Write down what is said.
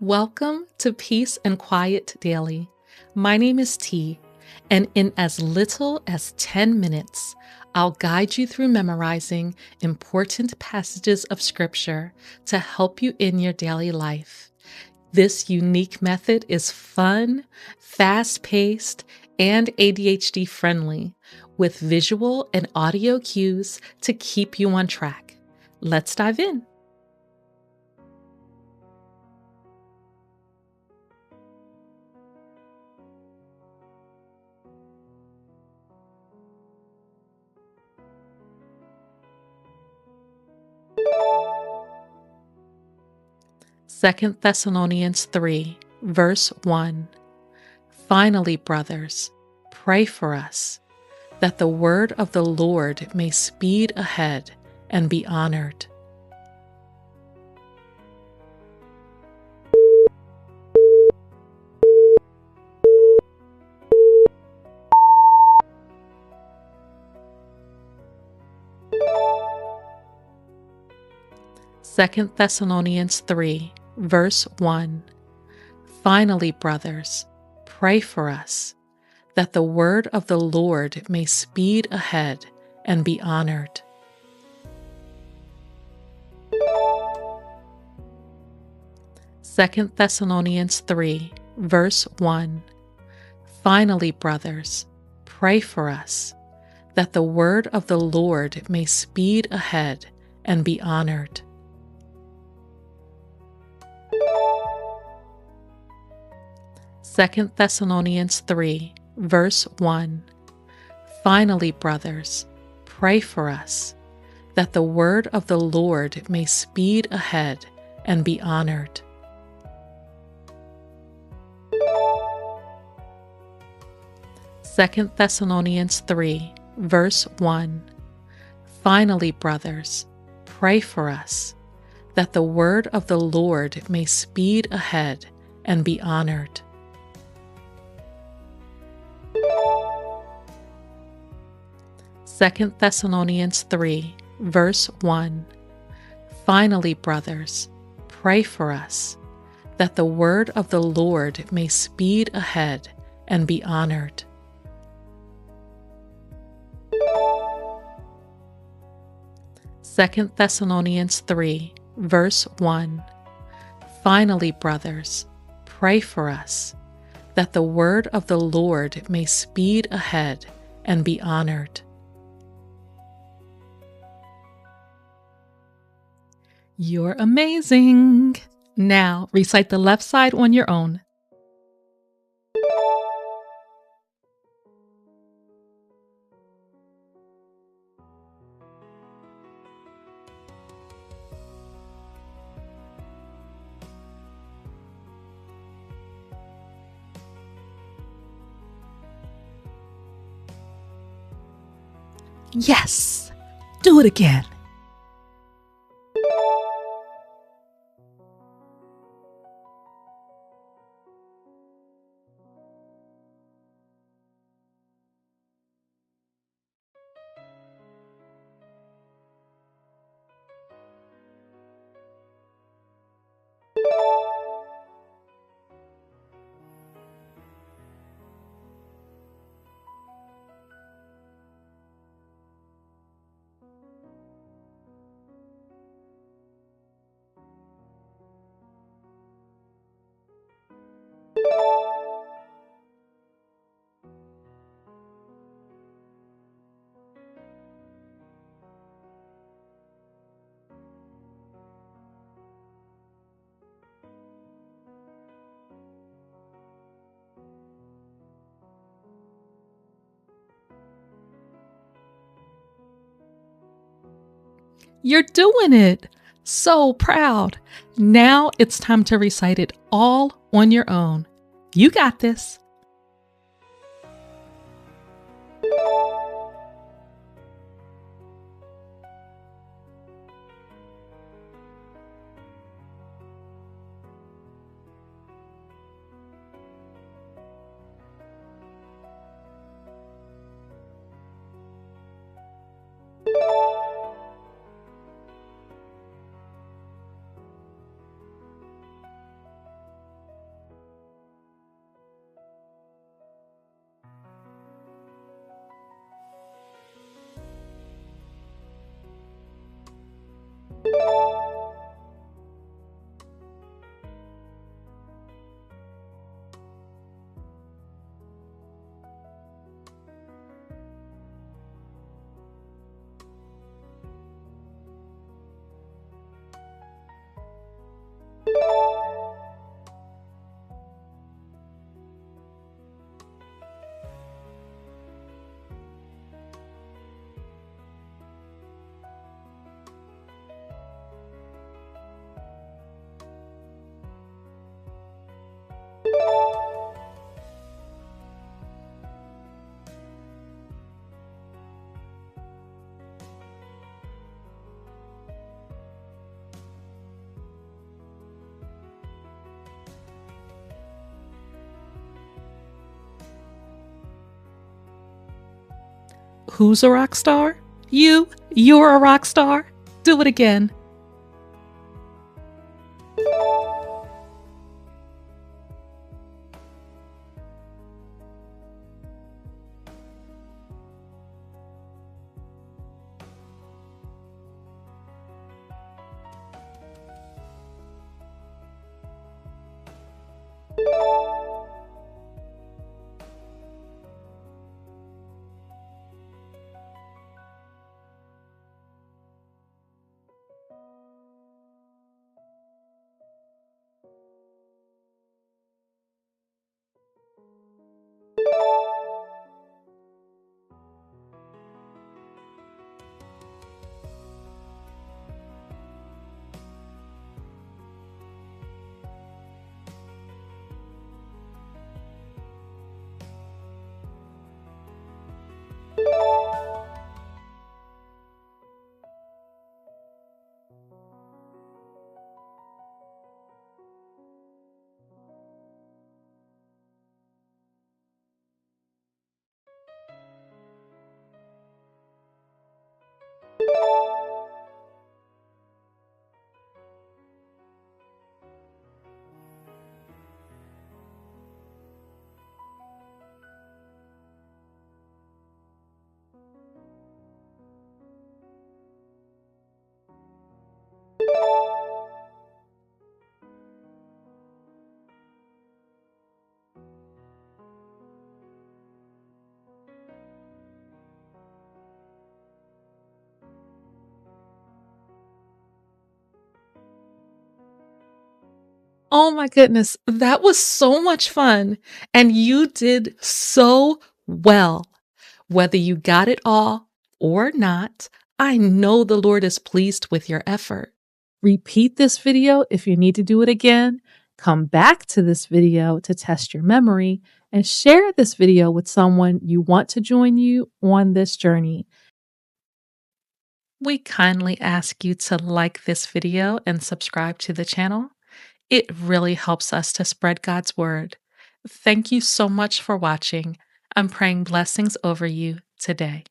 Welcome to Peace and Quiet Daily. My name is T, and in as little as 10 minutes, I'll guide you through memorizing important passages of Scripture to help you in your daily life. This unique method is fun, fast-paced, and ADHD friendly, with visual and audio cues to keep you on track. Let's dive in. Second Thessalonians 3, verse 1. Finally, brothers, pray for us, that the word of the Lord may speed ahead and be honored. Second Thessalonians 3, verse 1. Finally, brothers, pray for us, that the word of the Lord may speed ahead and be honored. Second Thessalonians 3, verse 1. Finally, brothers, pray for us, that the word of the Lord may speed ahead and be honored. Second Thessalonians 3, verse 1. Finally, brothers, pray for us, that the word of the Lord may speed ahead and be honored. Second Thessalonians 3, verse 1. Finally, brothers, pray for us, that the word of the Lord may speed ahead and be honored. Second Thessalonians 3, verse 1. Finally, brothers, pray for us, that the word of the Lord may speed ahead and be honored. Second Thessalonians 3, verse 1. Finally, brothers, pray for us, that the word of the Lord may speed ahead and be honored. You're amazing! Now recite the left side on your own. Yes! Do it again. You're doing it! So proud! Now it's time to recite it all on your own. You got this! Who's a rock star? You. You're a rock star. Do it again. Oh my goodness, that was so much fun. And you did so well. Whether you got it all or not, I know the Lord is pleased with your effort. Repeat this video if you need to do it again. Come back to this video to test your memory and share this video with someone you want to join you on this journey. We kindly ask you to like this video and subscribe to the channel. It really helps us to spread God's word. Thank you so much for watching. I'm praying blessings over you today.